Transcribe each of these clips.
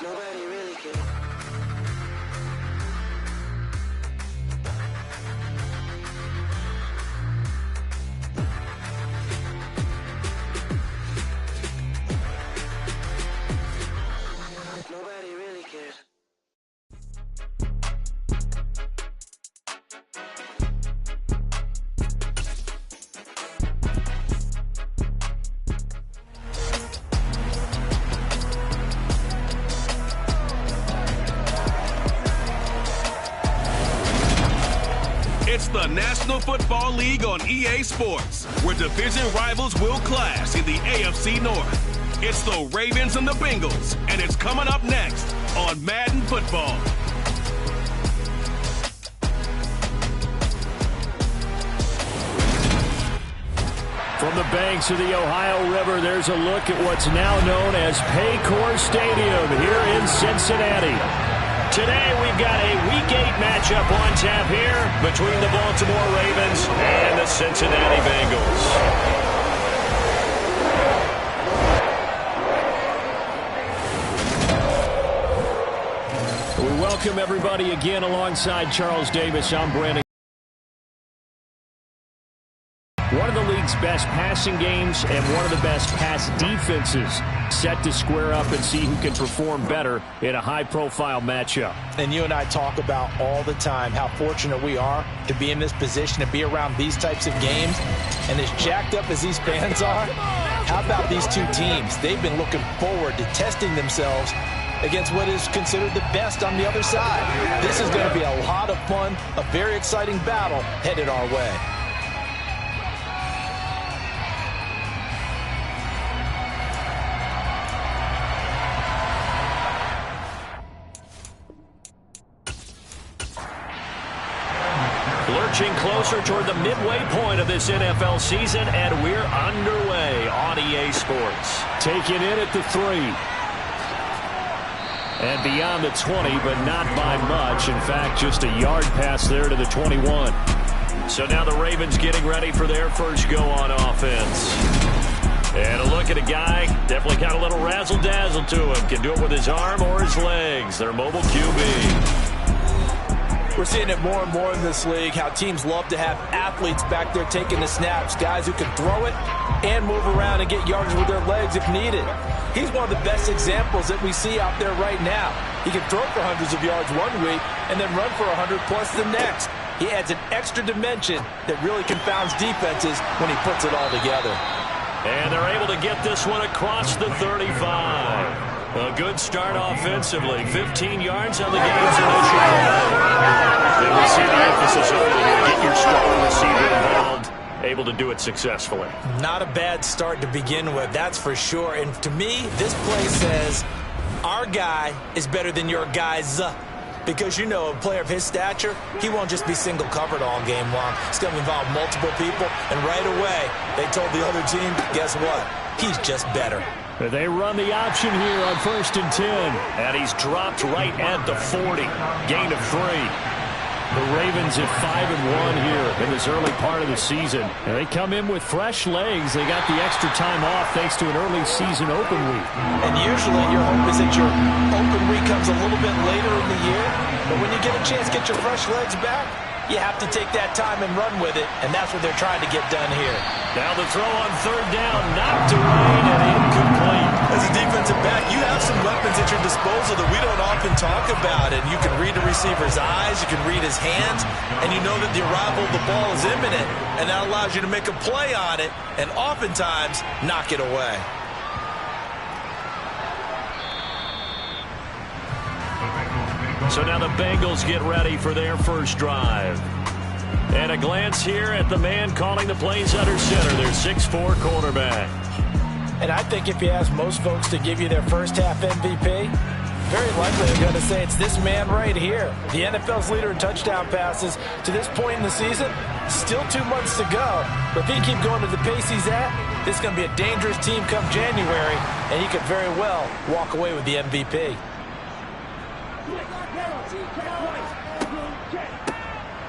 Nobody really cares. Nobody really cares. It's the National Football League on EA Sports, where division rivals will clash in the AFC North. It's the Ravens and the Bengals, and it's coming up next on Madden Football. From the banks of the Ohio River, there's a look at what's now known as Paycor Stadium here in Cincinnati. Today we've got a Week 8 matchup on tap here between the Baltimore Ravens and the Cincinnati Bengals. We welcome everybody again alongside Charles Davis. I'm Brandon. One of the league's best passing games and one of the best pass defenses set to square up and see who can perform better in a high-profile matchup. And you and I talk about all the time how fortunate we are to be in this position, to be around these types of games. And as jacked up as these fans are, how about these two teams? They've been looking forward to testing themselves against what is considered the best on the other side. This is going to be a lot of fun, a very exciting battle headed our way. Lurching closer toward the midway point of this NFL season, and we're underway on EA Sports. Taken in at the 3. And beyond the 20, but not by much. In fact, just a yard pass there to the 21. So now the Ravens getting ready for their first go on offense. And a look at a guy, definitely got a little razzle-dazzle to him. Can do it with his arm or his legs. Their mobile QB. We're seeing it more and more in this league, how teams love to have athletes back there taking the snaps, guys who can throw it and move around and get yards with their legs if needed. He's one of the best examples that we see out there right now. He can throw for hundreds of yards one week and then run for 100 plus the next. He adds an extra dimension that really confounds defenses when he puts it all together. And they're able to get this one across the 35. A good start offensively. 15 yards on the game's initial play. And we see the emphasis early here. Get your star receiver involved. Able to do it successfully. Not a bad start to begin with, that's for sure. And to me, this play says our guy is better than your guy's. Because, you know, a player of his stature, he won't just be single covered all game long. It's going to involve multiple people. And right away, they told the other team, guess what? He's just better. They run the option here on 1st and 10. And he's dropped right at the 40. Gain of 3. The Ravens at 5-1 here in this early part of the season. And they come in with fresh legs. They got the extra time off thanks to an early season open week. And usually your hope is that your open week comes a little bit later in the year. But when you get a chance to get your fresh legs back, you have to take that time and run with it. And that's what they're trying to get done here. Now the throw on 3rd down, knocked away and incomplete. As a defensive back, you have some weapons at your disposal that we don't often talk about. And you can read the receiver's eyes, you can read his hands, and you know that the arrival of the ball is imminent. And that allows you to make a play on it and oftentimes knock it away. So now the Bengals get ready for their first drive. And a glance here at the man calling the plays under center, their 6'4" quarterback. And I think if you ask most folks to give you their first half MVP, very likely they're going to say it's this man right here. The NFL's leader in touchdown passes to this point in the season. Still 2 months to go. But if he can keep going at the pace he's at, this is going to be a dangerous team come January, and he could very well walk away with the MVP.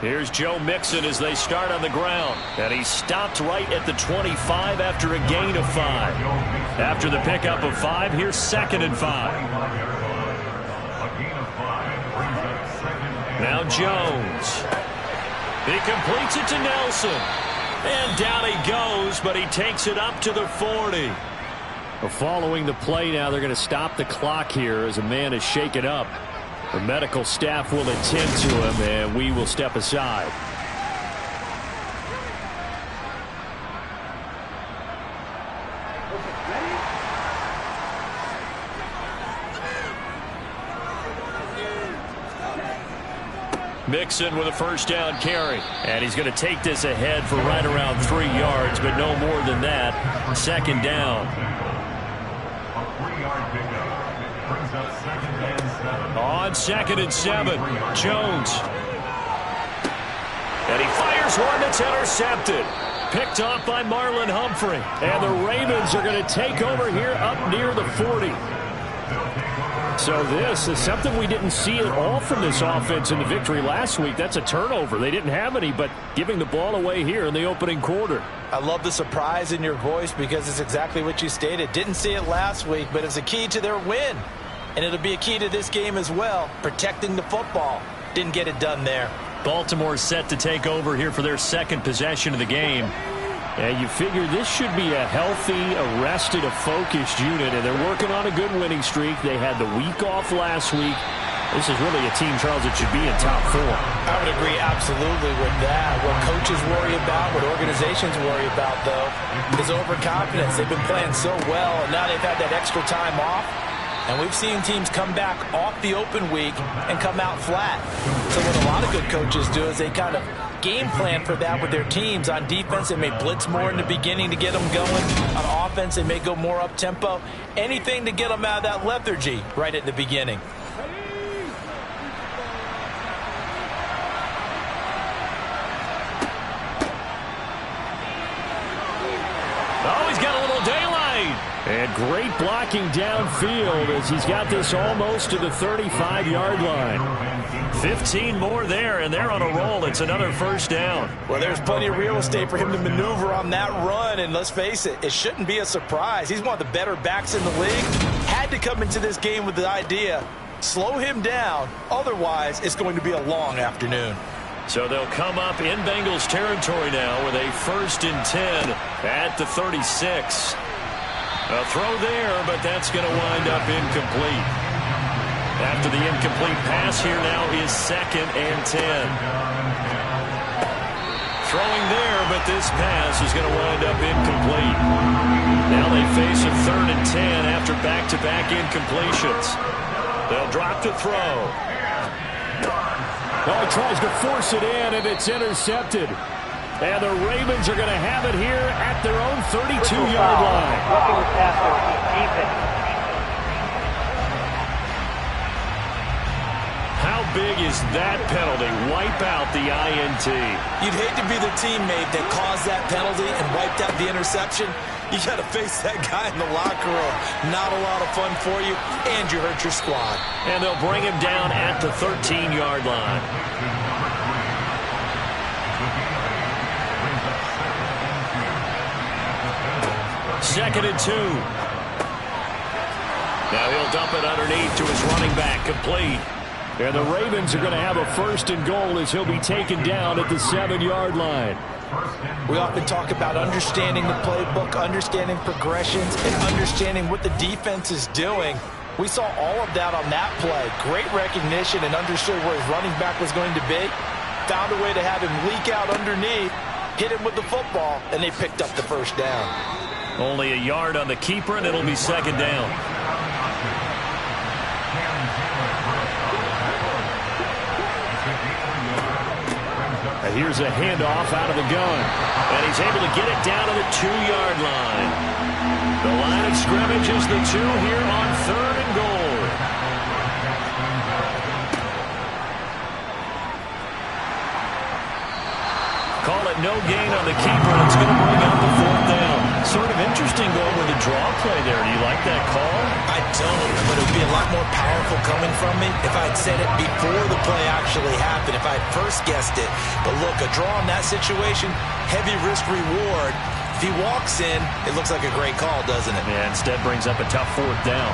Here's Joe Mixon as they start on the ground. And he stopped right at the 25 after a gain of 5. After the pickup of 5, here's 2nd and 5. Now Jones. He completes it to Nelson. And down he goes, but he takes it up to the 40. Following the play now, they're going to stop the clock here as a man is shaken up. The medical staff will attend to him, and we will step aside. Mixon with a first down carry. And he's going to take this ahead for right around 3 yards, but no more than that. 2nd down. On 2nd and 7, Jones. And he fires one that's intercepted. Picked off by Marlon Humphrey. And the Ravens are going to take over here up near the 40. So this is something we didn't see at all from this offense in the victory last week. That's a turnover. They didn't have any, but giving the ball away here in the opening quarter. I love the surprise in your voice because it's exactly what you stated. Didn't see it last week, but it's a key to their win. And it'll be a key to this game as well, protecting the football. Didn't get it done there. Baltimore set to take over here for their 2nd possession of the game. And you figure this should be a healthy, arrested, a focused unit, and they're working on a good winning streak. They had the week off last week. This is really a team, Charles, that should be in top 4. I would agree absolutely with that. What coaches worry about, what organizations worry about, though, is overconfidence. They've been playing so well, and now they've had that extra time off. And we've seen teams come back off the open week and come out flat. So what a lot of good coaches do is they kind of game plan for that with their teams. On defense, they may blitz more in the beginning to get them going. On offense, they may go more up-tempo. Anything to get them out of that lethargy right at the beginning. Oh, he's got a little daylight. And great blocking downfield as he's got this almost to the 35-yard line. 15 more there, and they're on a roll. It's another first down. Well, there's plenty of real estate for him to maneuver on that run, and let's face it, it shouldn't be a surprise. He's one of the better backs in the league. Had to come into this game with the idea, slow him down, otherwise it's going to be a long afternoon. So they'll come up in Bengals territory now with a 1st and 10 at the 36. A throw there, but that's going to wind up incomplete. After the incomplete pass, here now is 2nd and 10. Throwing there, but this pass is going to wind up incomplete. Now they face a 3rd and 10 after back-to-back incompletions. They'll drop to throw. Oh, he tries to force it in, and it's intercepted. And the Ravens are going to have it here at their own 32-yard line. How big is that penalty? Wipe out the INT. You'd hate to be the teammate that caused that penalty and wiped out the interception. You got to face that guy in the locker room. Not a lot of fun for you, and you hurt your squad. And they'll bring him down at the 13-yard line. 2nd and 2. Now he'll dump it underneath to his running back, complete. And the Ravens are going to have a 1st and goal as he'll be taken down at the 7-yard line. We often talk about understanding the playbook, understanding progressions, and understanding what the defense is doing. We saw all of that on that play. Great recognition and understood where his running back was going to be. Found a way to have him leak out underneath, hit him with the football, and they picked up the 1st down. Only a yard on the keeper, and it'll be 2nd down. And here's a handoff out of the gun. And he's able to get it down to the 2-yard line. The line of scrimmage is the 2 here on 3rd and goal. Call it no gain on the keeper, and it's going to bring up the 4th down. Sort of interesting going with a draw play there. Do you like that call? I don't, but it would be a lot more powerful coming from me if I had said it before the play actually happened, if I had first guessed it. But look, a draw in that situation, heavy risk reward. If he walks in, it looks like a great call, doesn't it? Yeah, instead brings up a tough fourth down.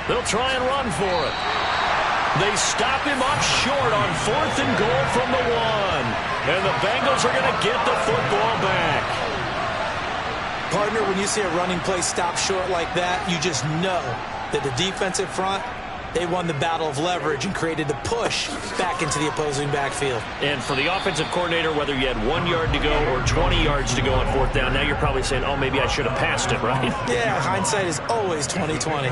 They'll try and run for it. They stop him up short on 4th and goal from the 1. And the Bengals are going to get the football back. Partner, when you see a running play stop short like that, you just know that the defensive front, they won the battle of leverage and created the push back into the opposing backfield. And for the offensive coordinator, whether you had 1 yard to go or 20 yards to go on 4th down, now you're probably saying, oh, maybe I should have passed it, right? Yeah, hindsight is always 20/20.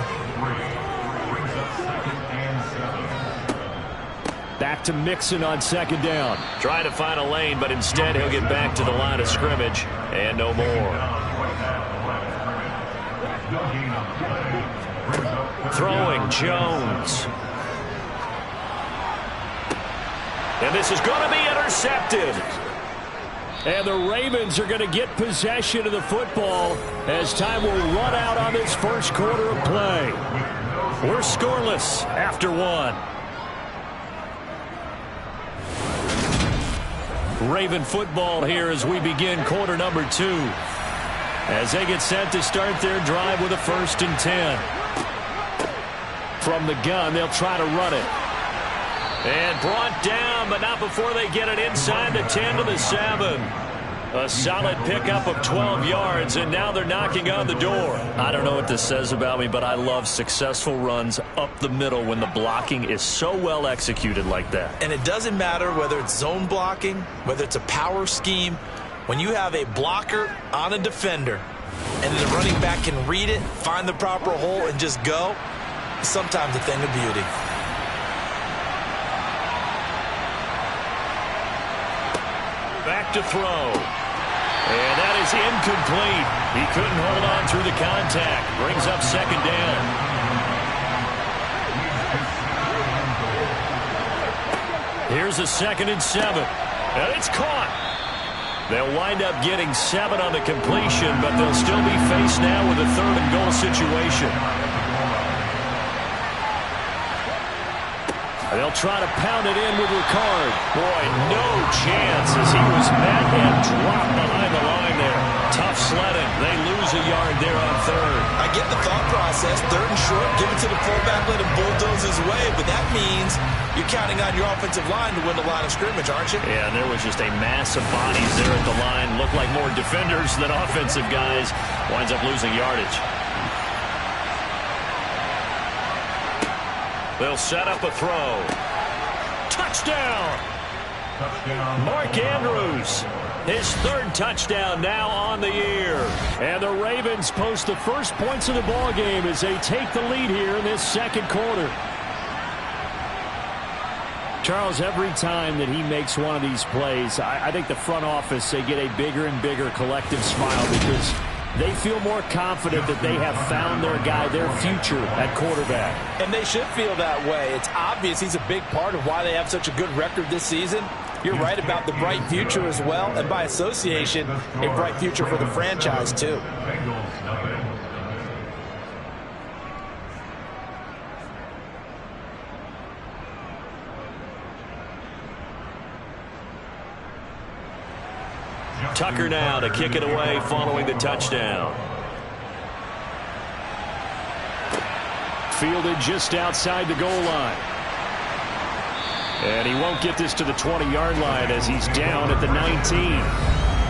Back to Mixon on 2nd down. Trying to find a lane, but instead he'll get back to the line of scrimmage and no more. Throwing Jones. And this is going to be intercepted. And the Ravens are going to get possession of the football as time will run out on this first quarter of play. We're scoreless after 1. Raven football here as we begin quarter number 2. As they get set to start their drive with a 1st and 10. From the gun, they'll try to run it. And brought down, but not before they get it inside the 10 to the 7. A solid pickup of 12 yards, and now they're knocking on the door. I don't know what this says about me, but I love successful runs up the middle when the blocking is so well executed like that. And it doesn't matter whether it's zone blocking, whether it's a power scheme. When you have a blocker on a defender, and the running back can read it, find the proper hole, and just go, it's sometimes a thing of beauty. Back to throw. And that is incomplete. He couldn't hold on through the contact. Brings up 2nd down. Here's a 2nd and 7. And it's caught. They'll wind up getting 7 on the completion, but they'll still be faced now with a 3rd and goal situation. They'll try to pound it in with Ricard. Boy, no chance as he was met and dropped behind the line there. Tough sledding. They lose a yard there on 3rd. I get the thought process. 3rd and short, give it to the fullback, let him bulldoze his way. But that means you're counting on your offensive line to win the line of scrimmage, aren't you? Yeah, and there was just a mass of bodies there at the line. Looked like more defenders than offensive guys. Winds up losing yardage. They'll set up a throw. Touchdown! Mark Andrews. His 3rd touchdown now on the year. And the Ravens post the first points of the ball game as they take the lead here in this 2nd quarter. Charles, every time that he makes one of these plays, I think the front office, they get a bigger and bigger collective smile because they feel more confident that they have found their guy, their future at quarterback. And they should feel that way. It's obvious he's a big part of why they have such a good record this season. You're right about the bright future as well, and by association, a bright future for the franchise too. Tucker now to kick it away following the touchdown. Fielded just outside the goal line. And he won't get this to the 20-yard line as he's down at the 19.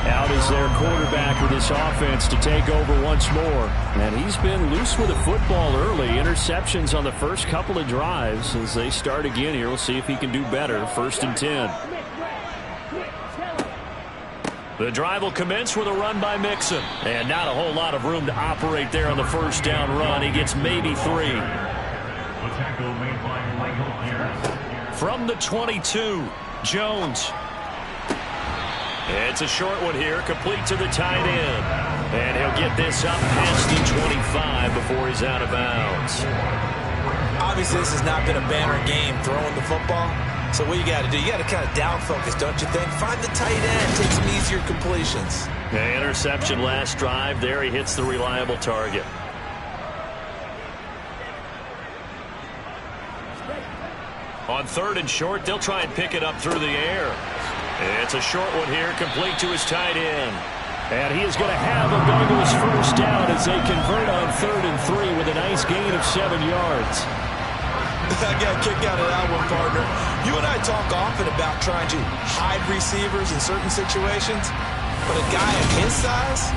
Out is their quarterback with this offense to take over once more. And he's been loose with the football early. Interceptions on the first couple of drives as they start again here. We'll see if he can do better. 1st and 10. The drive will commence with a run by Mixon. And not a whole lot of room to operate there on the 1st down run. He gets maybe 3. From the 22, Jones. It's a short one here, complete to the tight end. And he'll get this up past the 25 before he's out of bounds. Obviously, this has not been a banner game throwing the football. So what you got to do, you got to kind of down focus, don't you think? Find the tight end, take some easier completions. The interception last drive. There he hits the reliable target. On 3rd and short, they'll try and pick it up through the air. It's a short one here, complete to his tight end. And he is going to have a Bengals first down as they convert on 3rd and 3 with a nice gain of 7 yards. I got a kick out of that one, partner. You and I talk often about trying to hide receivers in certain situations, but a guy of his size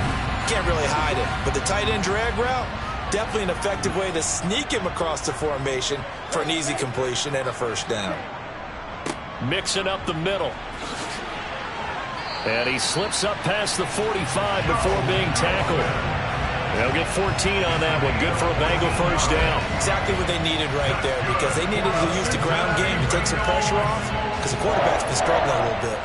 can't really hide him. But the tight end drag route, definitely an effective way to sneak him across the formation for an easy completion and a first down. Mixing up the middle. And he slips up past the 45 before being tackled. They'll get 14 on that one. Good for a Bengal first down. Exactly what they needed right there, because they needed to use the ground game to take some pressure off, because the quarterback's been struggling a little bit.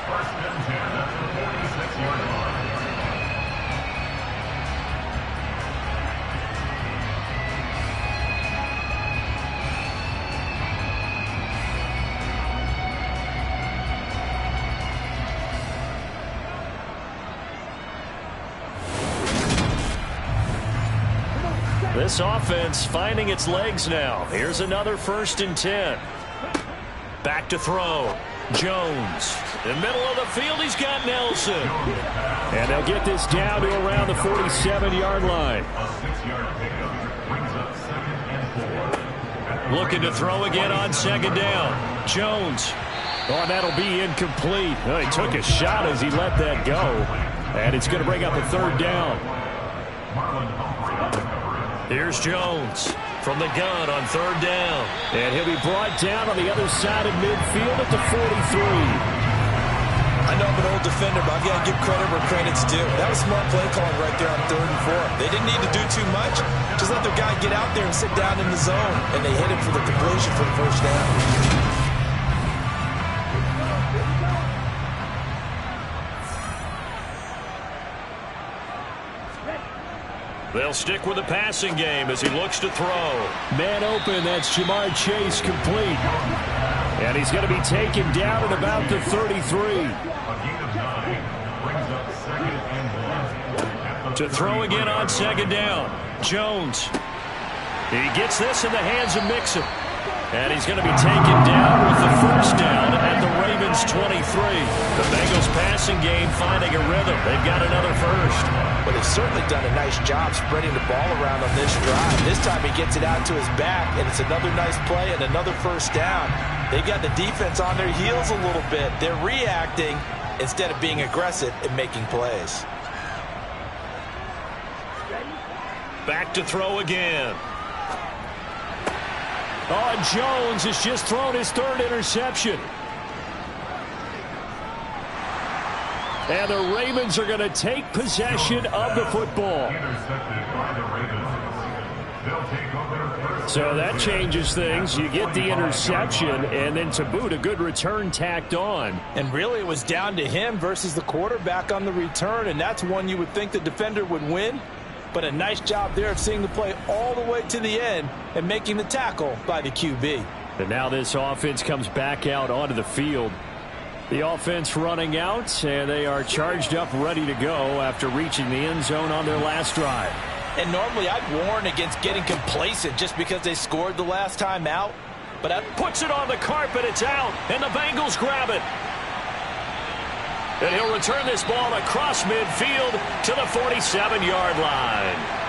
This offense finding its legs now. Here's another 1st and 10. Back to throw. Jones. In the middle of the field, he's got Nelson. And they'll get this down to around the 47-yard line. Looking to throw again on 2nd down. Jones. Oh, that'll be incomplete. Oh, he took a shot as he let that go. And it's going to bring up a 3rd down. Here's Jones from the gun on 3rd down. And he'll be brought down on the other side of midfield at the 43. I know I'm an old defender, but I've got to give credit where credit's due. That was smart play calling right there on 3rd and 4. They didn't need to do too much. Just let their guy get out there and sit down in the zone. And they hit him for the completion for the first down. They'll stick with the passing game as he looks to throw. Man open, that's Jamar Chase, complete. And he's going to be taken down at about the 33. To throw again on 2nd down. Jones. He gets this in the hands of Mixon. And he's going to be taken down with the first down at the Ravens 23. The Bengals passing game finding a rhythm. They've got another first. But they've certainly done a nice job spreading the ball around on this drive. This time he gets it out to his back, and it's another nice play and another first down. They've got the defense on their heels a little bit. They're reacting instead of being aggressive and making plays. Back to throw again. Oh, and Jones has just thrown his 3rd interception. And the Ravens are going to take possession of the football. So that changes things. You get the interception, and then to boot, a good return tacked on. And really, it was down to him versus the quarterback on the return, and that's one you would think the defender would win. But a nice job there of seeing the play all the way to the end and making the tackle by the QB. And now this offense comes back out onto the field. The offense running out, and they are charged up, ready to go after reaching the end zone on their last drive. And normally I'd warn against getting complacent just because they scored the last time out. But that puts it on the carpet, it's out, and the Bengals grab it. And he'll return this ball across midfield to the 47-yard line.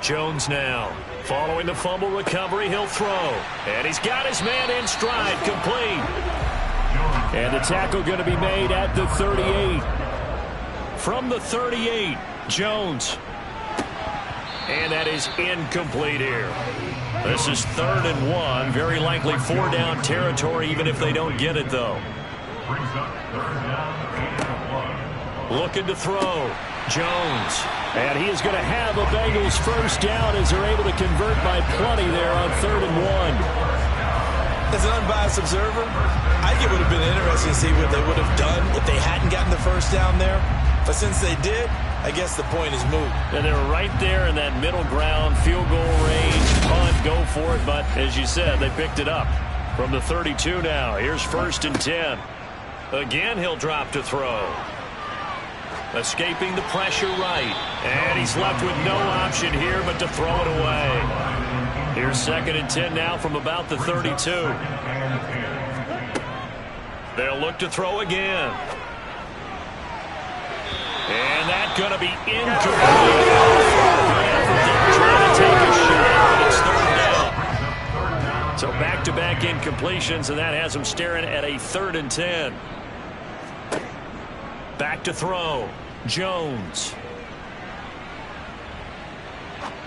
Jones now. Following the fumble recovery, he'll throw. And he's got his man in stride, complete. And the tackle going to be made at the 38. From the 38, Jones. And that is incomplete here. This is 3rd and 1. Very likely 4-down territory, even if they don't get it, though. Looking to throw. Jones. And he is going to have a Bengals first down as they're able to convert by plenty there on 3rd and 1. As an unbiased observer, I think it would have been interesting to see what they would have done if they hadn't gotten the first down there. But since they did, I guess the point is moot. And they were right there in that middle ground, field goal range, punt, go for it. But as you said, they picked it up from the 32 now. Here's 1st and 10. Again, he'll drop to throw. Escaping the pressure right. And he's left with no option here but to throw it away. Here's 2nd and 10 now from about the 32. They'll look to throw again. And that's going to be incomplete. Trying to take a shot, but it's 3rd down. So back-to-back incompletions, and that has them staring at a 3rd and 10. Back to throw. Jones.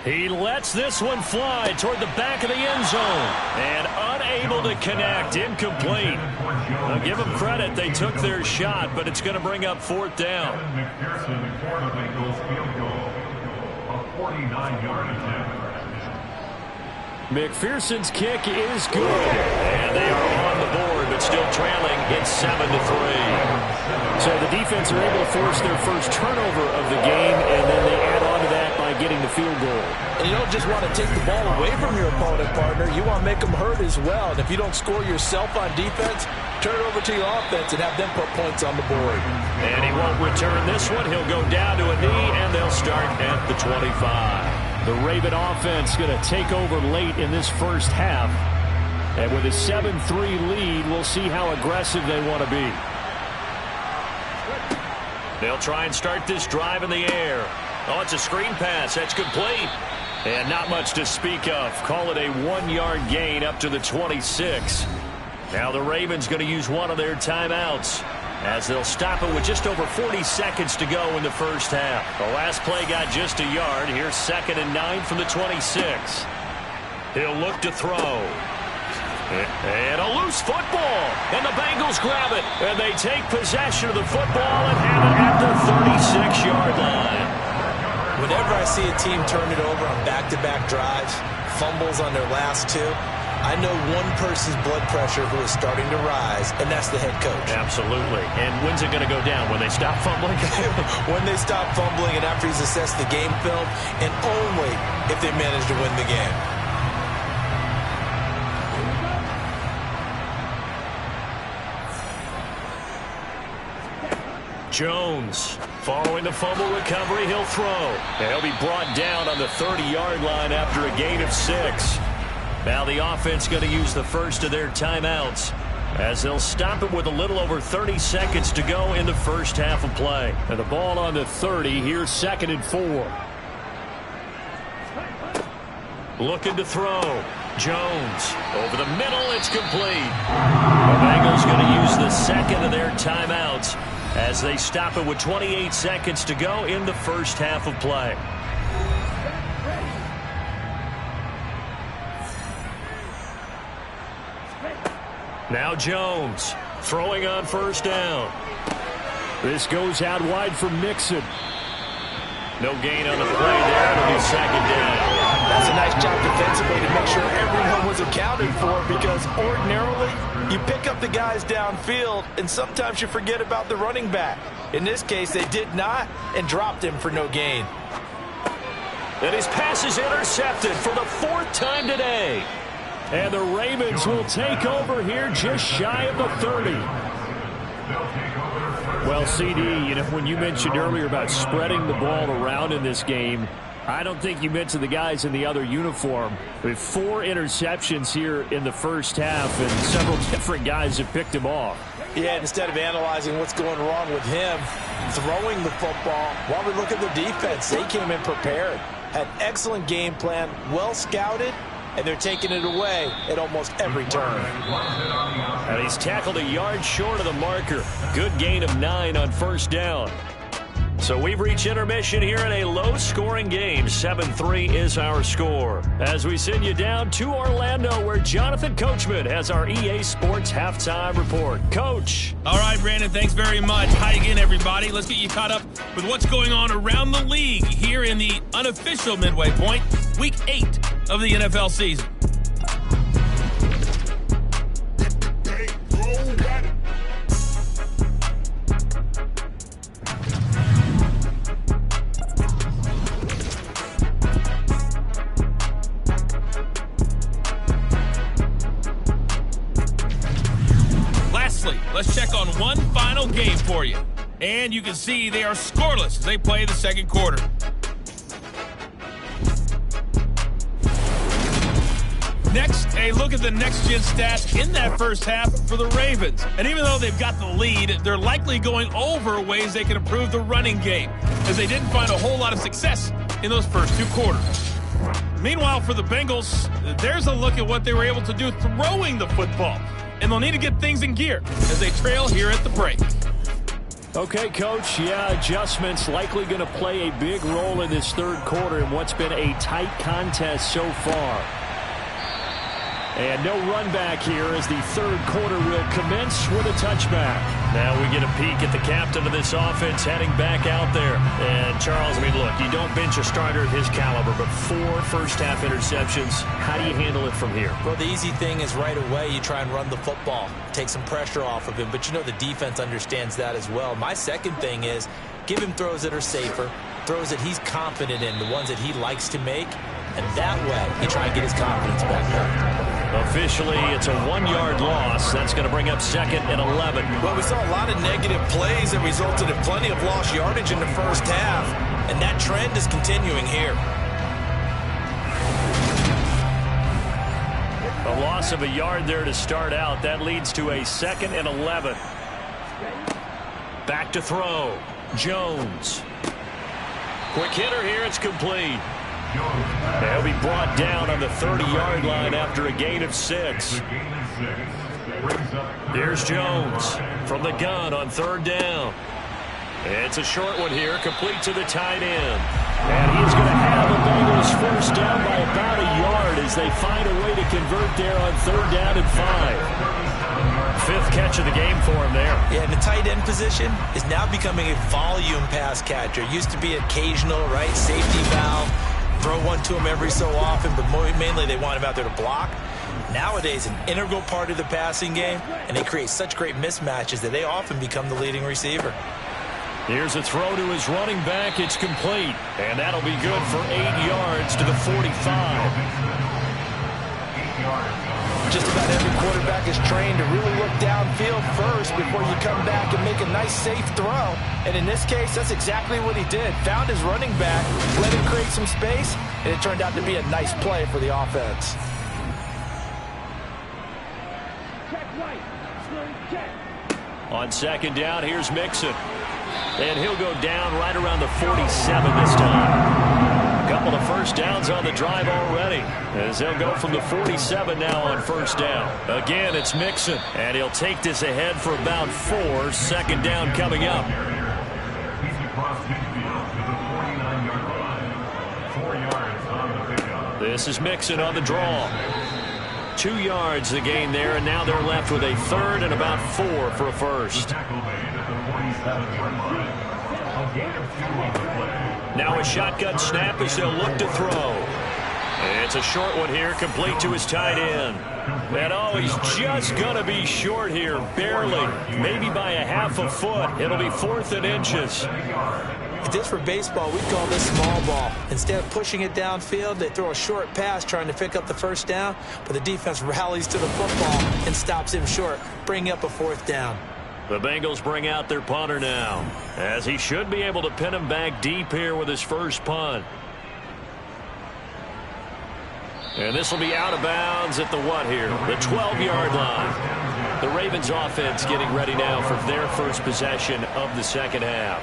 He lets this one fly toward the back of the end zone. And unable to connect. Incomplete. I'll give them credit. They took their shot, but it's going to bring up 4th down. McPherson's kick is good. And they are on the board, but still trailing. It's 7-3. So the defense are able to force their first turnover of the game, and then they add on to that by getting the field goal. And you don't just want to take the ball away from your opponent, partner. You want to make them hurt as well. And if you don't score yourself on defense, turn it over to your offense and have them put points on the board. And he won't return this one. He'll go down to a knee, and they'll start at the 25. The Raven offense going to take over late in this first half. And with a 7-3 lead, we'll see how aggressive they want to be. They'll try and start this drive in the air. Oh, it's a screen pass. That's complete. And not much to speak of. Call it a 1-yard gain up to the 26. Now the Ravens going to use one of their timeouts as they'll stop it with just over 40 seconds to go in the first half. The last play got just a yard. Here's 2nd and 9 from the 26. He'll look to throw. And a loose football. And the Bengals grab it. And they take possession of the football and have it at the 36-yard line. Whenever I see a team turn it over on back-to-back drives, fumbles on their last two, I know one person's blood pressure who is starting to rise, and that's the head coach. Absolutely. And when's it going to go down? When they stop fumbling? When they stop fumbling and after he's assessed the game film, and only if they manage to win the game. Jones, following the fumble recovery, he'll throw. And he'll be brought down on the 30-yard line after a gain of 6. Now the offense going to use the first of their timeouts as they'll stop it with a little over 30 seconds to go in the first half of play. And the ball on the 30, here's 2nd and 4. Looking to throw. Jones, over the middle, it's complete. The Bengals going to use the second of their timeouts as they stop it with 28 seconds to go in the first half of play. Now Jones, throwing on first down. This goes out wide for Mixon. No gain on the play there. It'll be 2nd down. That's a nice job defensively to make sure everyone was accounted for, because ordinarily you pick up the guys downfield and sometimes you forget about the running back. In this case, they did not and dropped him for no gain. And his pass is intercepted for the 4th time today. And the Ravens will take over here just shy of the 30. Well, CD, you know, when you mentioned earlier about spreading the ball around in this game, I don't think you mentioned the guys in the other uniform. With 4 interceptions here in the first half, and several different guys have picked him off. Yeah, instead of analyzing what's going wrong with him, throwing the football, while we look at the defense, they came in prepared. Had excellent game plan, well scouted, and they're taking it away at almost every turn. And he's tackled a yard short of the marker. Good gain of 9 on first down. So we've reached intermission here in a low-scoring game. 7-3 is our score. As we send you down to Orlando, where Jonathan Coachman has our EA Sports Halftime Report. Coach. All right, Brandon, thanks very much. Hi again, everybody. Let's get you caught up with what's going on around the league here in the unofficial midway point, Week 8 of the NFL season. Let's check on one final game for you. And you can see they are scoreless as they play the second quarter. Next, a look at the next-gen stats in that first half for the Ravens. And even though they've got the lead, they're likely going over ways they can improve the running game, as they didn't find a whole lot of success in those first 2 quarters. Meanwhile, for the Bengals, there's a look at what they were able to do throwing the football. And they'll need to get things in gear as they trail here at the break. Okay, Coach, adjustments likely going to play a big role in this third quarter in what's been a tight contest so far. And no run back here as the third quarter will commence with a touchback. Now we get a peek at the captain of this offense heading back out there. And Charles, I mean, look, you don't bench a starter of his caliber, but 4 first-half interceptions. How do you handle it from here? Well, the easy thing is right away you try and run the football, take some pressure off of him. But you know the defense understands that as well. My second thing is give him throws that are safer, throws that he's confident in, the ones that he likes to make. And that way, you try and get his confidence back there. Officially, it's a 1-yard loss. That's going to bring up 2nd and 11. Well, we saw a lot of negative plays that resulted in plenty of lost yardage in the first half. And that trend is continuing here. A loss of a yard there to start out. That leads to a 2nd and 11. Back to throw. Jones. Quick hitter here. It's complete. He'll be brought down on the 30-yard line after a gain of 6. Here's Jones from the gun on 3rd down. It's a short one here, complete to the tight end. And he's going to have the Bengals first down by about a yard as they find a way to convert there on 3rd down and 5. 5th catch of the game for him there. Yeah, and the tight end position is now becoming a volume pass catcher. Used to be occasional, right, safety valve. Throw one to him every so often, but mainly they want him out there to block. Nowadays, an integral part of the passing game, and they create such great mismatches that they often become the leading receiver. Here's a throw to his running back. It's complete, and that'll be good for 8 yards to the 45. Just about every quarterback is trained to really look downfield first before you come back and make a nice, safe throw. And in this case, that's exactly what he did. Found his running back, let him create some space, and it turned out to be a nice play for the offense. On 2nd down, here's Mixon. And he'll go down right around the 47 this time. A couple of first downs on the drive already, as they'll go from the 47 now on 1st down. Again, it's Mixon, and he'll take this ahead for about 4. 2nd down coming up. This is Mixon on the draw. 2 yards the gain there, and now they're left with a 3rd and about 4 for a first. Now a shotgun snap as they'll look to throw. It's a short one here, complete to his tight end. And oh, he's just going to be short here, barely, maybe by a half a foot. It'll be 4th and inches. If this were baseball, we'd call this small ball. Instead of pushing it downfield, they throw a short pass trying to pick up the first down, but the defense rallies to the football and stops him short, bringing up a 4th down. The Bengals bring out their punter now, as he should be able to pin him back deep here with his first punt. And this will be out of bounds at the what here? The 12-yard line. The Ravens offense getting ready now for their first possession of the second half.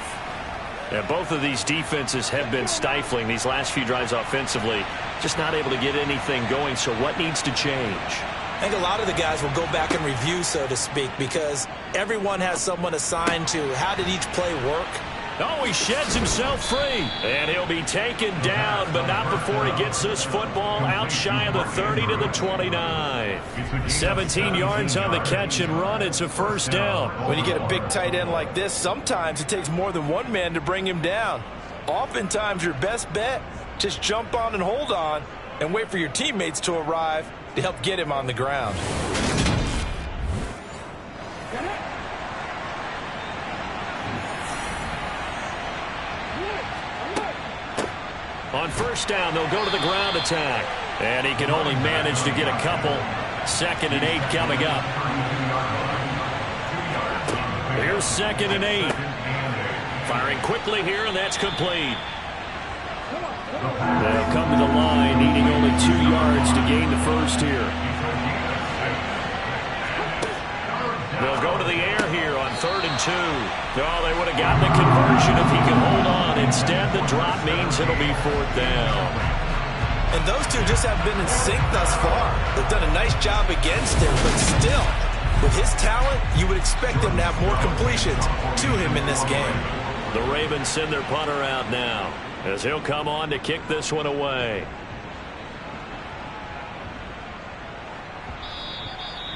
And both of these defenses have been stifling these last few drives offensively. Just not able to get anything going. So what needs to change? I think a lot of the guys will go back and review, so to speak, because everyone has someone assigned to how did each play work. Oh, he sheds himself free. And he'll be taken down, but not before he gets this football out shy of the 30 to the 29. 17 yards on the catch and run. It's a first down. When you get a big tight end like this, sometimes it takes more than one man to bring him down. Oftentimes, your best bet, just jump on and hold on and wait for your teammates to arrive to help get him on the ground. On first down, they'll go to the ground attack. And he can only manage to get a couple. 2nd and 8 coming up. Here's 2nd and 8. Firing quickly here, and that's complete. They'll come to the line, needing only 2 yards to gain the first here. They'll go to the air here on 3rd and 2. Oh, they would have gotten the conversion if he could hold on. Instead, the drop means it'll be 4th down. And those two just haven't been in sync thus far. They've done a nice job against him, but still, with his talent, you would expect them to have more completions to him in this game. The Ravens send their punter out now, as he'll come on to kick this one away.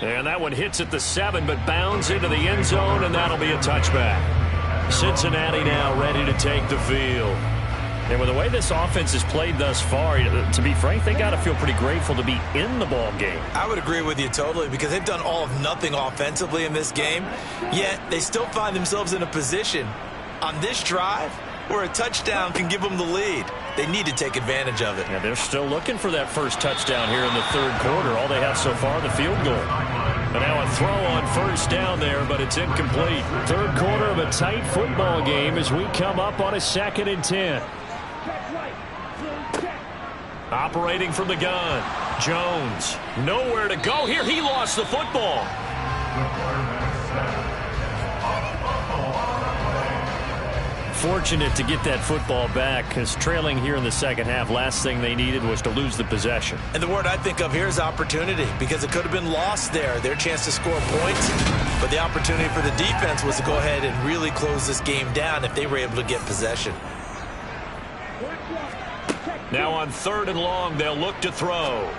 And that one hits at the 7, but bounds into the end zone, and that'll be a touchback. Cincinnati now ready to take the field. And with the way this offense has played thus far, to be frank, they got to feel pretty grateful to be in the ball game. I would agree with you totally, because they've done all of nothing offensively in this game, yet they still find themselves in a position on this drive where a touchdown can give them the lead. They need to take advantage of it. Yeah, they're still looking for that first touchdown here in the 3rd quarter. All they have so far, the field goal. And now a throw on first down there, but it's incomplete. 3rd quarter of a tight football game as we come up on a 2nd and 10. Operating from the gun. Jones. Nowhere to go here. He lost the football. Fortunate to get that football back, because trailing here in the 2nd half, last thing they needed was to lose the possession. And the word I think of here is opportunity, because it could have been lost there, their chance to score points. But the opportunity for the defense was to go ahead and really close this game down if they were able to get possession. Now on 3rd and long, they'll look to throw.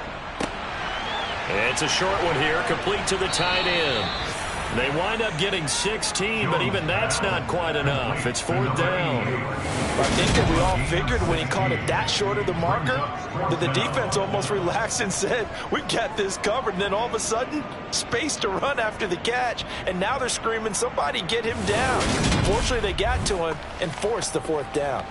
It's a short one here, complete to the tight end. They wind up getting 16, but even that's not quite enough. It's 4th down. I think that we all figured when he caught it that short of the marker that the defense almost relaxed and said, we got this covered. And then all of a sudden, space to run after the catch. And now they're screaming, somebody get him down. Fortunately, they got to him and forced the 4th down.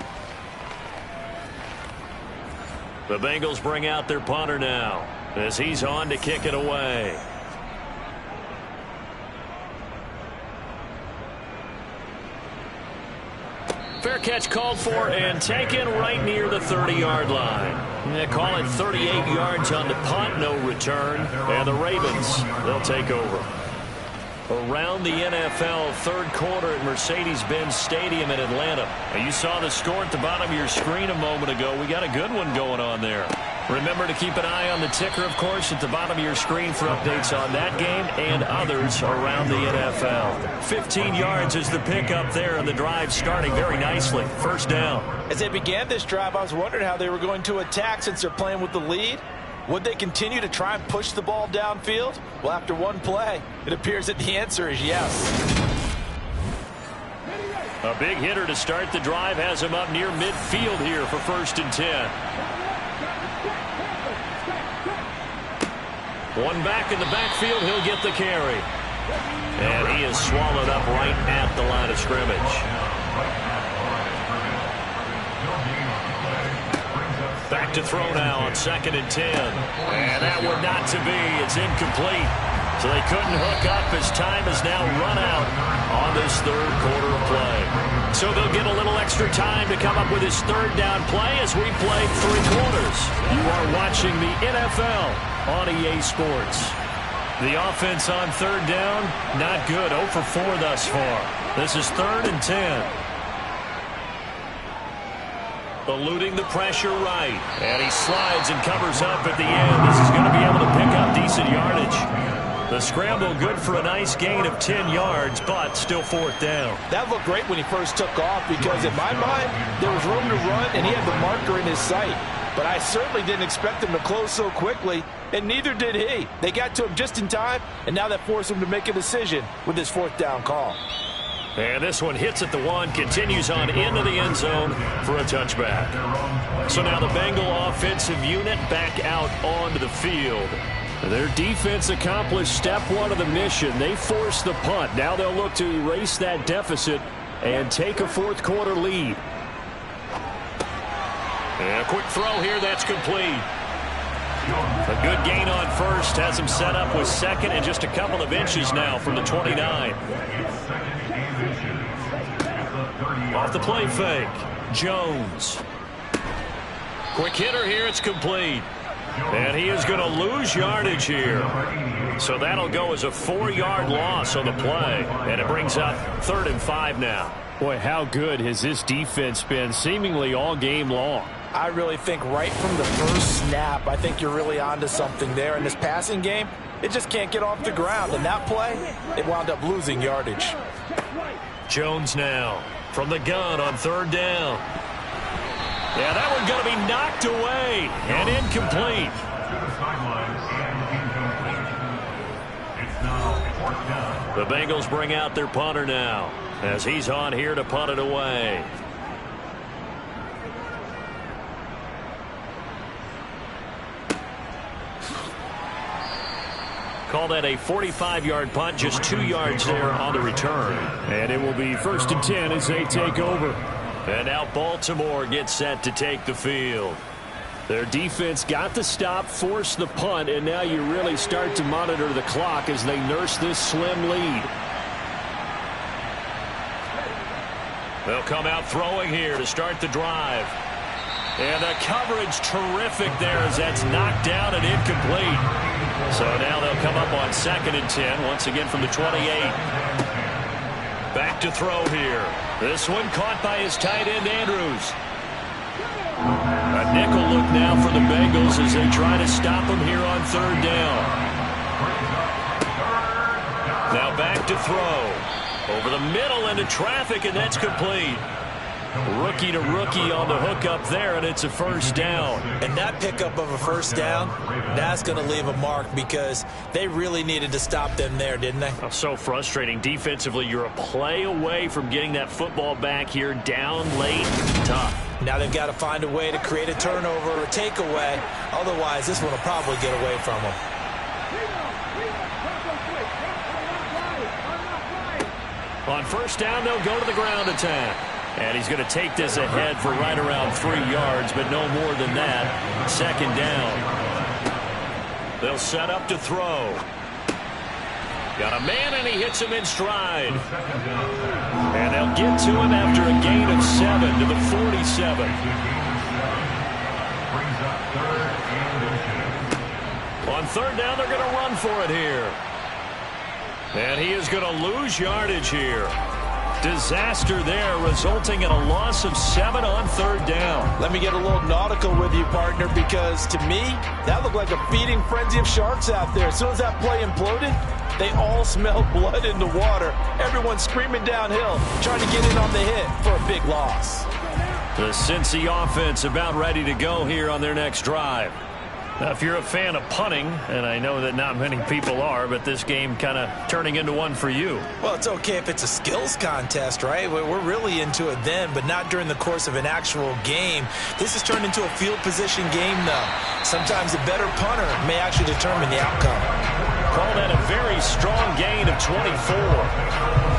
The Bengals bring out their punter now as he's on to kick it away. Fair catch called for and taken right near the 30-yard line. They call it 38 yards on the punt, no return. And the Ravens, they'll take over. Around the NFL, 3rd quarter at Mercedes-Benz Stadium in Atlanta. Now, you saw the score at the bottom of your screen a moment ago. We got a good one going on there. Remember to keep an eye on the ticker, of course, at the bottom of your screen for updates on that game and others around the NFL. 15 yards is the pickup there, and the drive starting very nicely. 1st down. As they began this drive, I was wondering how they were going to attack since they're playing with the lead. Would they continue to try and push the ball downfield? Well, after one play, it appears that the answer is yes. A big hitter to start the drive has him up near midfield here for 1st and 10. One back in the backfield, he'll get the carry. And he is swallowed up right at the line of scrimmage. Back to throw now on 2nd and 10. And that one not to be. It's incomplete. So they couldn't hook up as time has now run out on this 3rd quarter of play. So they'll get a little extra time to come up with his 3rd down play as we play 3 quarters. You are watching the NFL on EA Sports. The offense on 3rd down, not good. 0 for 4 thus far. This is 3rd and 10. eluding the pressure right. And he slides and covers up at the end. This is going to be able to pick up decent yardage. The scramble good for a nice gain of 10 yards, but still 4th down. That looked great when he first took off because in my mind, there was room to run and he had the marker in his sight. But I certainly didn't expect him to close so quickly, and neither did he. They got to him just in time, and now that forced him to make a decision with his 4th down call. And this one hits at the 1, continues on into the end zone for a touchback. So now the Bengal offensive unit back out onto the field. Their defense accomplished step 1 of the mission. They forced the punt. Now they'll look to erase that deficit and take a 4th quarter lead. And a quick throw here, that's complete. A good gain on first, has him set up with 2nd and just a couple of inches now from the 29. Off the play fake, Jones. Quick hitter here, it's complete. And he is going to lose yardage here. So that'll go as a 4-yard loss on the play. And it brings up 3rd and 5 now. Boy, how good has this defense been seemingly all game long? I really think right from the first snap, I think you're really onto something there. In this passing game, it just can't get off the ground. And that play, it wound up losing yardage. Jones now from the gun on 3rd down. Yeah, that one's going to be knocked away and incomplete. The Bengals bring out their punter now as he's on here to punt it away. Call that a 45-yard punt, just 2 yards there on the return. And it will be 1st and 10 as they take over. And now Baltimore gets set to take the field. Their defense got the stop, forced the punt, and now you really start to monitor the clock as they nurse this slim lead. They'll come out throwing here to start the drive. And the coverage terrific there as that's knocked down and incomplete. So now they'll come up on 2nd and 10, once again from the 28. Back to throw here. This one caught by his tight end, Andrews. A nickel look now for the Bengals as they try to stop him here on 3rd down. Now back to throw. Over the middle into traffic, and that's complete. Rookie to rookie on the hook up there, and it's a 1st down. And that pickup of a 1st down, that's going to leave a mark because they really needed to stop them there, didn't they? Oh, so frustrating. Defensively, you're a play away from getting that football back here down late. Tough. Now they've got to find a way to create a turnover or a takeaway. Otherwise, this one will probably get away from them. On 1st down, they'll go to the ground attack. And he's going to take this ahead for right around 3 yards, but no more than that. 2nd down. They'll set up to throw. Got a man, and he hits him in stride. And they'll get to him after a gain of 7 to the 47. On 3rd down, they're going to run for it here. And he is going to lose yardage here. Disaster there, resulting in a loss of 7 on 3rd down. Let me get a little nautical with you, partner, because to me, that looked like a feeding frenzy of sharks out there. As soon as that play imploded, they all smelled blood in the water. Everyone screaming downhill, trying to get in on the hit for a big loss. The Cincy offense about ready to go here on their next drive. Now, if you're a fan of punting, and I know that not many people are, but this game kind of turning into one for you. Well, it's okay if it's a skills contest, right? We're really into it then, but not during the course of an actual game. This has turned into a field position game, though. Sometimes a better punter may actually determine the outcome. Call that a very strong gain of 24.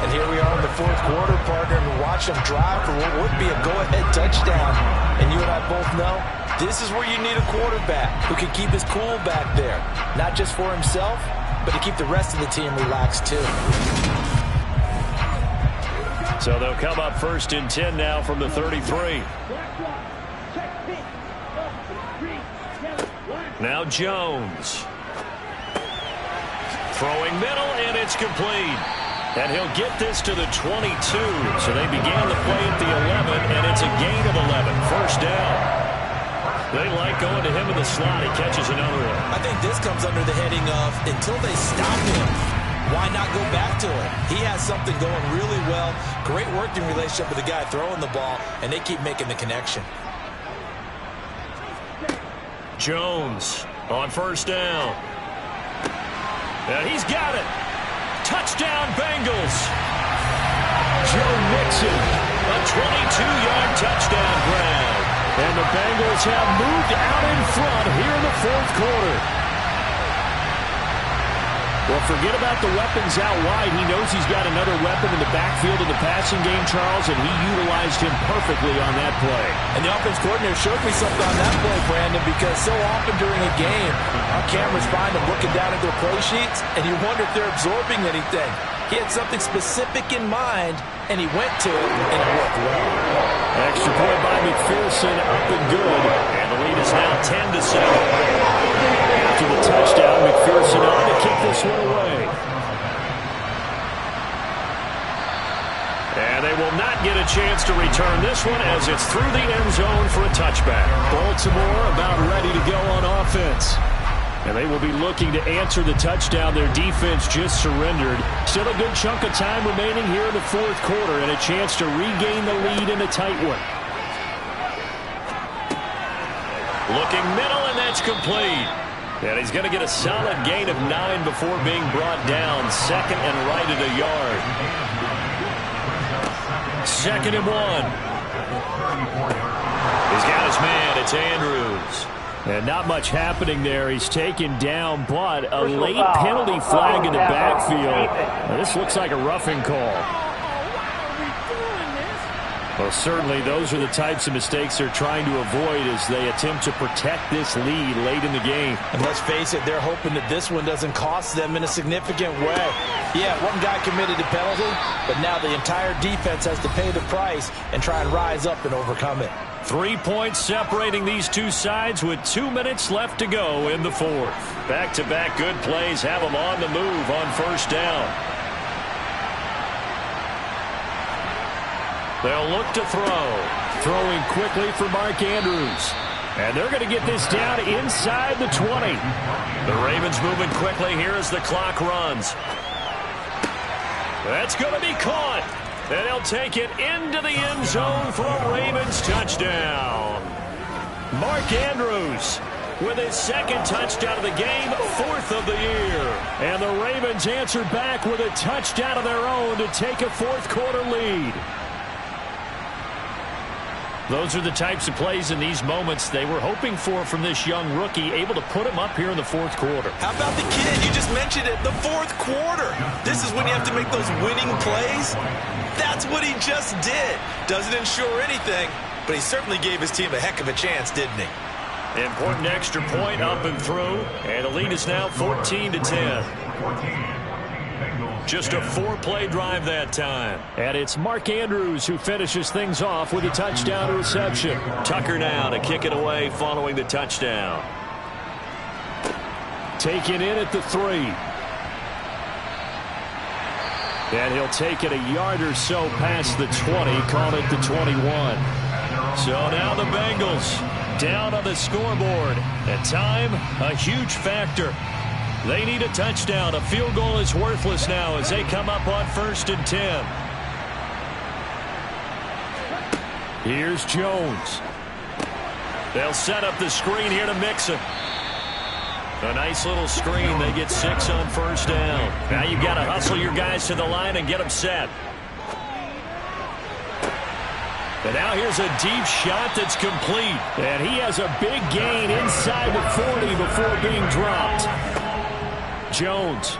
And here we are in the 4th quarter, partner, and watch them drive for what would be a go-ahead touchdown. And you and I both know this is where you need a quarterback who can keep his cool back there. Not just for himself, but to keep the rest of the team relaxed too. So they'll come up 1st and 10 now from the 33. Now Jones. Throwing middle, and it's complete. And he'll get this to the 22. So they began the play at the 11, and it's a gain of 11. First down. They like going to him in the slot. He catches another one. I think this comes under the heading of until they stop him, why not go back to it? He has something going really well. Great working relationship with the guy throwing the ball, and they keep making the connection. Jones on first down. And he's got it. Touchdown, Bengals. Joe Mixon, a 22-yard touchdown grab. And the Bengals have moved out in front here in the fourth quarter. Well, forget about the weapons out wide. He knows he's got another weapon in the backfield of the passing game, Charles, and he utilized him perfectly on that play. And the offense coordinator showed me something on that play, Brandon, because so often during a game, our cameras find them looking down at their play sheets, and you wonder if they're absorbing anything. He had something specific in mind, and he went to it, and it worked well. Extra point by McPherson, up and good. And the lead is now 10-7. After the touchdown, McPherson on to kick this one away. And they will not get a chance to return this one as it's through the end zone for a touchback. Baltimore about ready to go on offense. And they will be looking to answer the touchdown their defense just surrendered. Still a good chunk of time remaining here in the fourth quarter and a chance to regain the lead in a tight one. Looking middle, and that's complete. And he's going to get a solid gain of 9 before being brought down. Second and right at a yard. Second and 1. He's got his man. It's Andrews. And not much happening there. He's taken down, but a late penalty flag in the backfield. Now, this looks like a roughing call. Well, certainly those are the types of mistakes they're trying to avoid as they attempt to protect this lead late in the game. And let's face it, they're hoping that this one doesn't cost them in a significant way. Yeah, one guy committed a penalty, but now the entire defense has to pay the price and try and rise up and overcome it. 3 points separating these two sides with 2 minutes left to go in the fourth. Back-to-back good plays have them on the move on first down. They'll look to throw. Throwing quickly for Mark Andrews. And they're going to get this down inside the 20. The Ravens moving quickly here as the clock runs. That's going to be caught. And they'll take it into the end zone for a Ravens touchdown. Mark Andrews with his second touchdown of the game, fourth of the year. And the Ravens answer back with a touchdown of their own to take a fourth quarter lead. Those are the types of plays in these moments they were hoping for from this young rookie, able to put him up here in the fourth quarter. How about the kid? You just mentioned it, the fourth quarter. This is when you have to make those winning plays. That's what he just did. Doesn't ensure anything, but he certainly gave his team a heck of a chance, didn't he? Important extra point up and through, and the lead is now 14-10. Just a 4-play drive that time. And it's Mark Andrews who finishes things off with a touchdown reception. Tucker now to kick it away following the touchdown. Taken in at the 3. And he'll take it a yard or so past the 20, call it the 21. So now the Bengals down on the scoreboard. And time, a huge factor. They need a touchdown. A field goal is worthless now as they come up on 1st and 10. Here's Jones. They'll set up the screen here to Mixon. A nice little screen. They get 6 on first down. Now you've got to hustle your guys to the line and get them set. And now here's a deep shot that's complete. And he has a big gain inside the 40 before being dropped. Jones.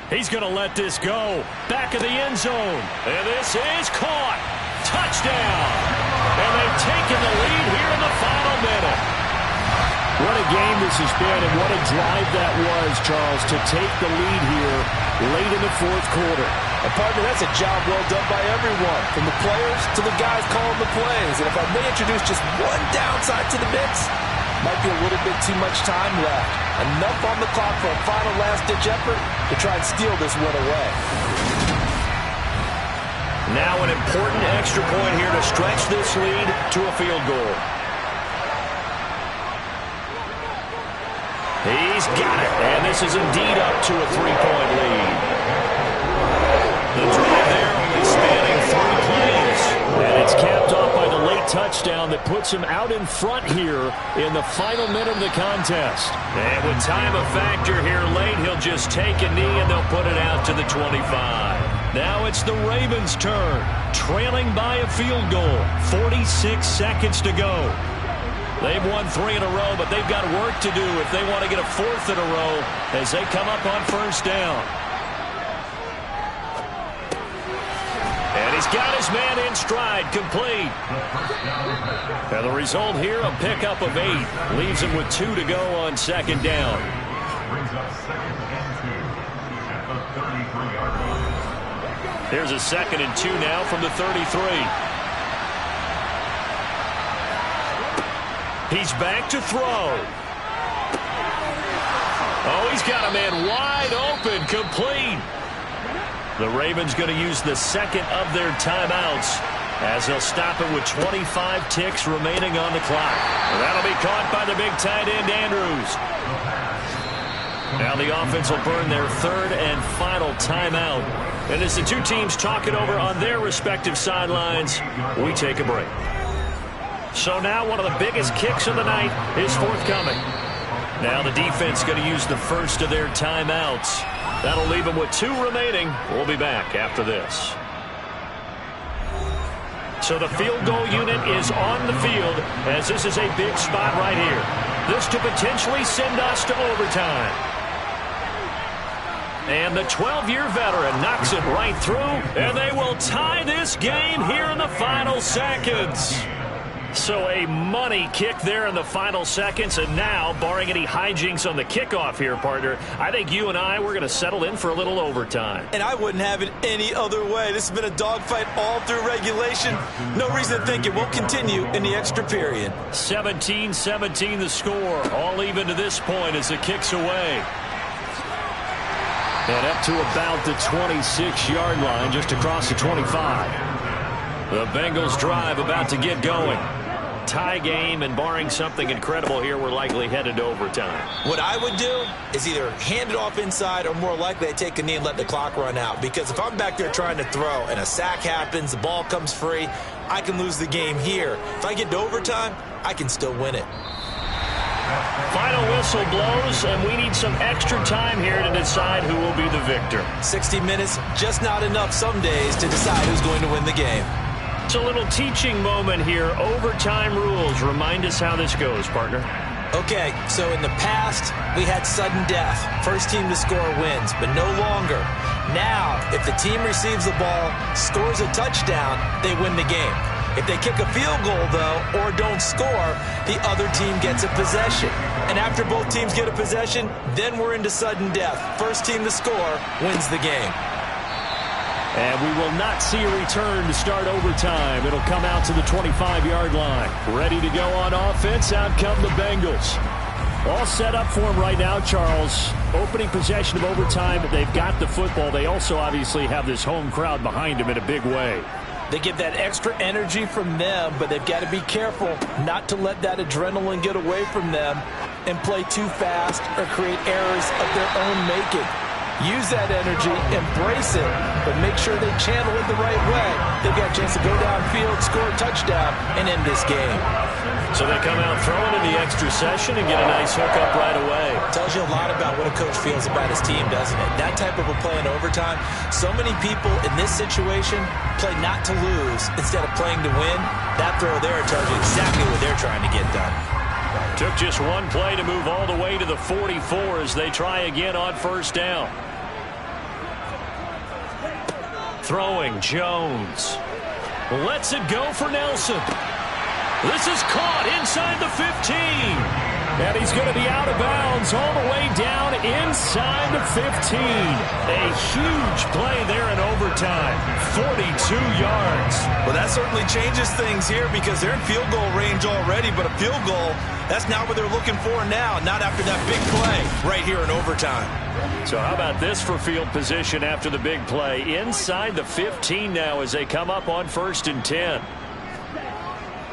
He's going to let this go. Back of the end zone. And this is caught. Touchdown. And they've taken the lead here in the final minute. What a game this has been, and what a drive that was, Charles, to take the lead here late in the fourth quarter. And partner, that's a job well done by everyone, from the players to the guys calling the plays. And if I may introduce just one downside to the mix, Might be a little bit too much time left. Enough on the clock for a final last-ditch effort to try and steal this one away. Now an important extra point here to stretch this lead to a field goal. He's got it, and this is indeed up to a 3-point lead. The drive there only spanning 3 plays, and it's capped off by the late touchdown that puts him out in front here in the final minute of the contest. And with time a factor here late, he'll just take a knee and they'll put it out to the 25. Now it's the Ravens' turn, trailing by a field goal. 46 seconds to go. They've won 3 in a row, but they've got work to do if they want to get a 4th in a row as they come up on first down. And he's got his man in stride, complete. And the result here, a pickup of 8. Leaves him with 2 to go on second down. Here's a 2nd and 2 now from the 33. He's back to throw. Oh, he's got a man wide open, complete. The Ravens going to use the 2nd of their timeouts as they'll stop it with 25 ticks remaining on the clock. And that'll be caught by the big tight end, Andrews. Now the offense will burn their 3rd and final timeout. And as the two teams talk it over on their respective sidelines, we take a break. So now one of the biggest kicks of the night is forthcoming. Now the defense going to use the first of their timeouts. That'll leave them with 2 remaining. We'll be back after this. So the field goal unit is on the field as this is a big spot right here. This to potentially send us to overtime. And the 12-year veteran knocks it right through, and they will tie this game here in the final seconds. So a money kick there in the final seconds, and now, barring any hijinks on the kickoff here, partner, I think you and I, we're going to settle in for a little overtime. And I wouldn't have it any other way. This has been a dogfight all through regulation. No reason to think it won't continue in the extra period. 17-17 the score, all even to this point as the kick's away. And up to about the 26-yard line, just across the 25. The Bengals drive about to get going. Tie game, and barring something incredible here, we're likely headed to overtime. What I would do is either hand it off inside or more likely I take a knee and let the clock run out. Because if I'm back there trying to throw and a sack happens, the ball comes free, I can lose the game here. If I get to overtime, I can still win it. Final whistle blows, and we need some extra time here to decide who will be the victor. 60 minutes, just not enough some days to decide who's going to win the game. It's a little teaching moment here. Overtime rules. Remind us how this goes, partner. Okay, so in the past, we had sudden death. First team to score wins, but no longer. Now, if the team receives the ball, scores a touchdown, they win the game. If they kick a field goal, though, or don't score, the other team gets a possession. And after both teams get a possession, then we're into sudden death. First team to score wins the game. And we will not see a return to start overtime. It'll come out to the 25-yard line. Ready to go on offense. Out come the Bengals. All set up for them right now, Charles. Opening possession of overtime. They've got the football. They also obviously have this home crowd behind them in a big way. They get that extra energy from them, but they've got to be careful not to let that adrenaline get away from them and play too fast or create errors of their own making. Use that energy, embrace it, but make sure they channel it the right way. They've got a chance to go downfield, score a touchdown, and end this game. So they come out throwing in the extra session and get a nice hookup right away. Tells you a lot about what a coach feels about his team, doesn't it? That type of a play in overtime. So many people in this situation play not to lose instead of playing to win. That throw there tells you exactly what they're trying to get done. Took just one play to move all the way to the 44 as they try again on first down. Throwing, Jones. Lets it go for Nelson. This is caught inside the 15. And he's going to be out of bounds all the way down inside the 15. A huge play there in overtime. overtime. 42 yards. Well, that certainly changes things here because they're in field goal range already, but a field goal, that's not what they're looking for now, not after that big play right here in overtime. So how about this for field position after the big play? Inside the 15 now as they come up on 1st and 10.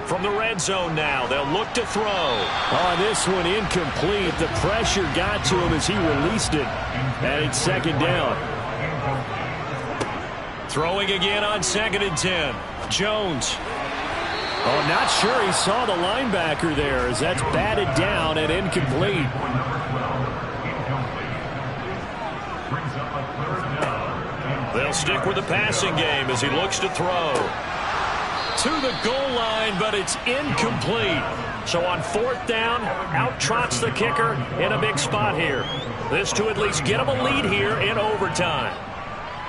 From the red zone now, they'll look to throw. On this one, incomplete. The pressure got to him as he released it. And it's 2nd down. Throwing again on 2nd and 10. Jones. Oh, not sure he saw the linebacker there as that's batted down and incomplete. They'll stick with the passing game as he looks to throw. To the goal line, but it's incomplete. So on 4th down, out trots the kicker in a big spot here. This to at least get him a lead here in overtime.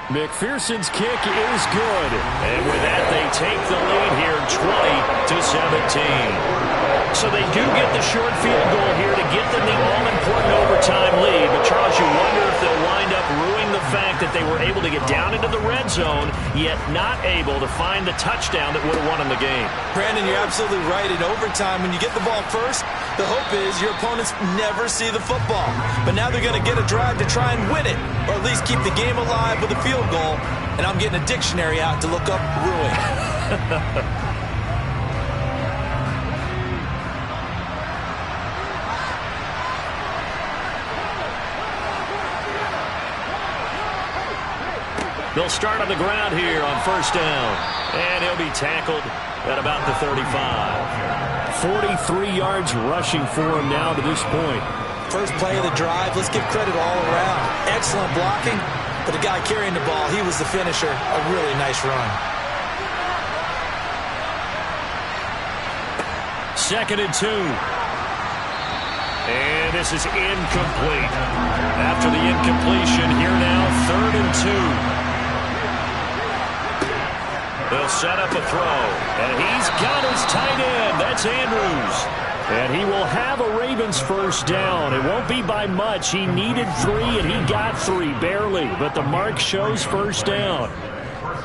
McPherson's kick is good. And with that, they take the lead here 20-17. So they do get the short field goal here to get them the all-important overtime lead. But, Charles, you wonder if they'll wind up ruining the fact that they were able to get down into the red zone, yet not able to find the touchdown that would have won them the game. Brandon, you're absolutely right. In overtime, when you get the ball first, the hope is your opponents never see the football. But now they're going to get a drive to try and win it, or at least keep the game alive with a field goal. And I'm getting a dictionary out to look up ruin. They'll start on the ground here on 1st down. And he'll be tackled at about the 35. 43 yards rushing for him now to this point. First play of the drive, let's give credit all around. Excellent blocking, but the guy carrying the ball, he was the finisher. A really nice run. 2nd and 2. And this is incomplete. After the incompletion, here now, 3rd and 2. They'll set up a throw, and he's got his tight end. That's Andrews. And he will have a Ravens 1st down. It won't be by much. He needed 3, and he got 3, barely. But the mark shows 1st down.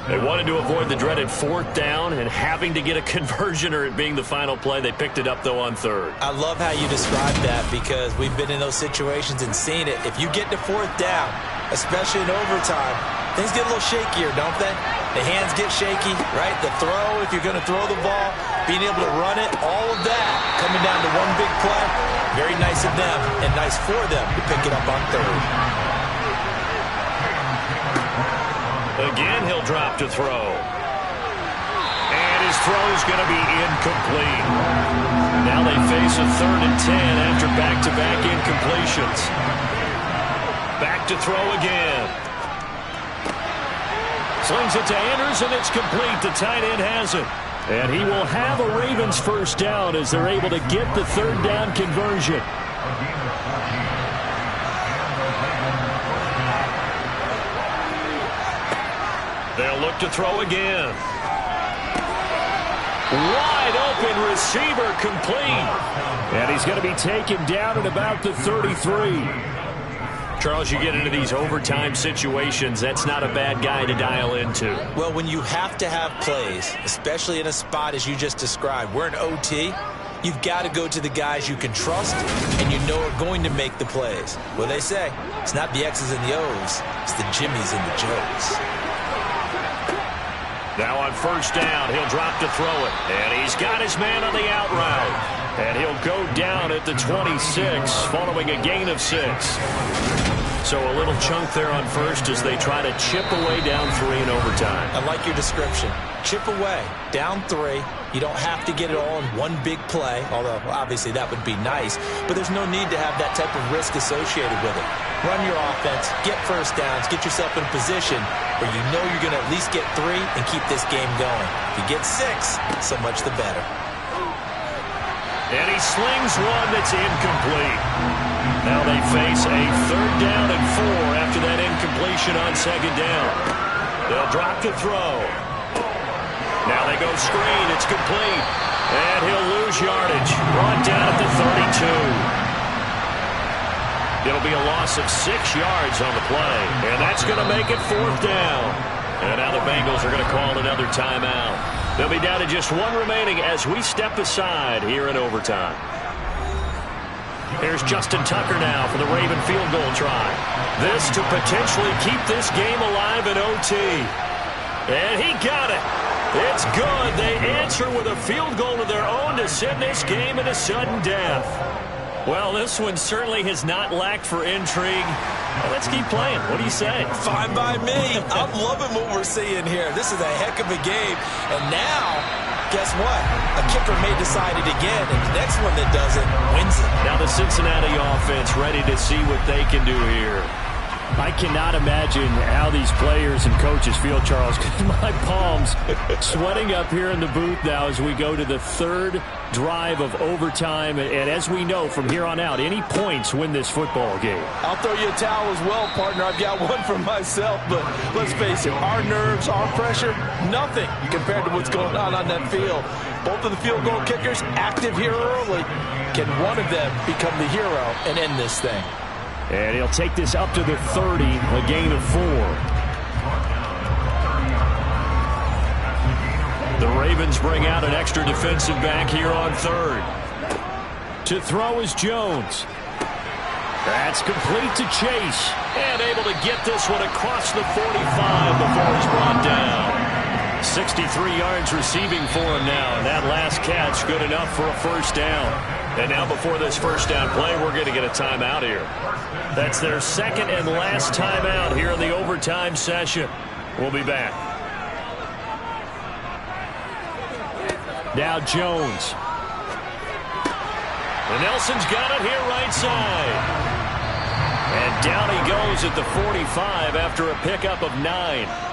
They wanted to avoid the dreaded 4th down and having to get a conversion or it being the final play. They picked it up, though, on 3rd. I love how you describe that because we've been in those situations and seen it. If you get to 4th down, especially in overtime, things get a little shakier, don't they? The hands get shaky, right? The throw, if you're going to throw the ball, being able to run it, all of that coming down to one big play. Very nice of them and nice for them to pick it up on 3rd. Again, he'll drop to throw. And his throw's going to be incomplete. Now they face a 3rd and 10 after back-to-back incompletions. Back to throw again. Slings it to Andrews, and it's complete. The tight end has it. And he will have a Ravens 1st down as they're able to get the 3rd down conversion. They'll look to throw again. Wide open receiver complete. And he's going to be taken down at about the 33. Charles, you get into these overtime situations, that's not a bad guy to dial into. Well, when you have to have plays, especially in a spot as you just described, we're in OT, you've got to go to the guys you can trust and you know are going to make the plays. Well, they say it's not the X's and the O's, it's the Jimmies and the Joes. Now on 1st down, he'll drop to throw it. And he's got his man on the out route. And he'll go down at the 26 following a gain of 6. So a little chunk there on 1st as they try to chip away down 3 in overtime. I like your description. Chip away, down 3. You don't have to get it all in one big play, although obviously that would be nice. But there's no need to have that type of risk associated with it. Run your offense, get 1st downs, get yourself in a position where you know you're going to at least get 3 and keep this game going. If you get 6, so much the better. And he slings one that's incomplete. Now they face a 3rd down and 4 after that incompletion on 2nd down. They'll drop to throw. Now they go screen. It's complete. And he'll lose yardage. Brought down at the 32. It'll be a loss of 6 yards on the play. And that's going to make it 4th down. And Bengals are going to call another timeout. They'll be down to just one remaining as we step aside here in overtime. Here's Justin Tucker now for the Raven field goal try. This to potentially keep this game alive in OT. And he got it. It's good. They answer with a field goal of their own to send this game into sudden death. Well, this one certainly has not lacked for intrigue. Let's keep playing. What do you say? Fine by me. I'm loving what we're seeing here. This is a heck of a game. And now, guess what? A kicker may decide it again, and the next one that does it wins it. Now the Cincinnati offense ready to see what they can do here. I cannot imagine how these players and coaches feel, Charles, because my palms sweating up here in the booth now as we go to the third drive of overtime. And as we know, from here on out, any points win this football game. I'll throw you a towel as well, partner. I've got one for myself, but let's face it, our nerves, our pressure, nothing compared to what's going on that field. Both of the field goal kickers active here early. Can one of them become the hero and end this thing? And he'll take this up to the 30, a gain of 4. The Ravens bring out an extra defensive back here on third. To throw is Jones. That's complete to Chase. And able to get this one across the 45 before he's brought down. 63 yards receiving for him now. And that last catch good enough for a first down. And now before this first down play, we're going to get a timeout here. That's their second and last timeout here in the overtime session. We'll be back. Now Jones. And Nelson's got it here right side. And down he goes at the 45 after a pickup of 9.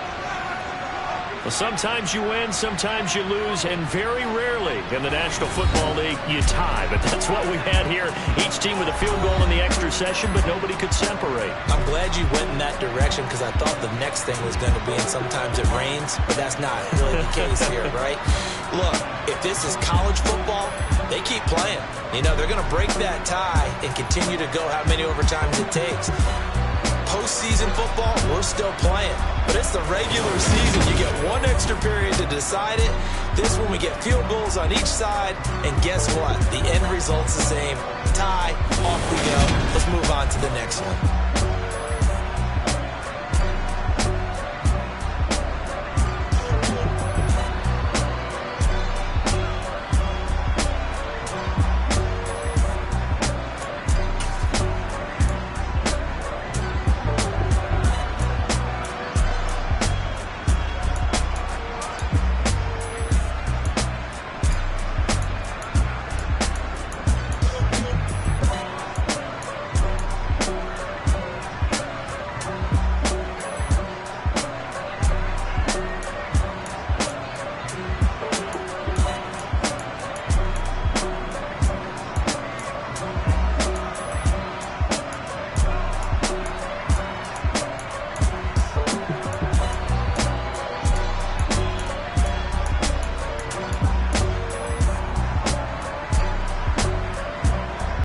Well, sometimes you win, sometimes you lose, and very rarely in the National Football League you tie. But that's what we had here. Each team with a field goal in the extra session, but nobody could separate. I'm glad you went in that direction because I thought the next thing was going to be, and sometimes it rains, but that's not really the case here, right? Look, if this is college football, they keep playing. You know, they're going to break that tie and continue to go how many overtimes it takes. Postseason football, we're still playing. But it's the regular season. You get one extra period to decide it. This one we get field goals on each side. And guess what? The end result's the same. Tie, off we go. Let's move on to the next one.